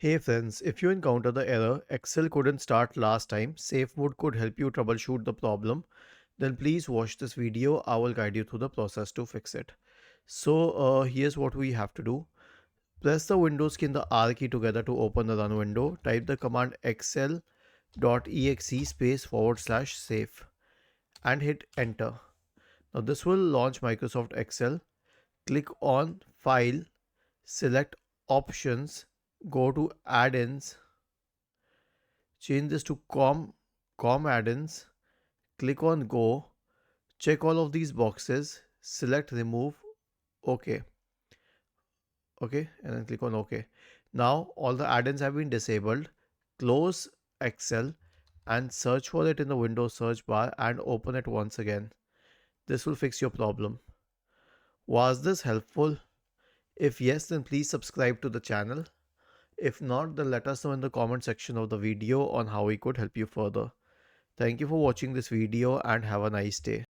Hey friends, if you encounter the error Excel couldn't start last time, safe mode could help you troubleshoot the problem, then please watch this video. I will guide you through the process to fix it. Here's what we have to do. Press the Windows key and the R key together to open the run window. Type the command excel.exe space forward slash safe and hit enter. Now this will launch Microsoft Excel. Click on File, select Options, go to Add-ins, change this to com add-ins, click on Go, check all of these boxes, select Remove, OK, OK, and then click on OK. Now all the add-ins have been disabled. Close Excel and search for it in the Windows search bar and open it once again. This will fix your problem. Was this helpful? If yes, then please subscribe to the channel. If not, then let us know in the comment section of the video on how we could help you further. Thank you for watching this video and have a nice day.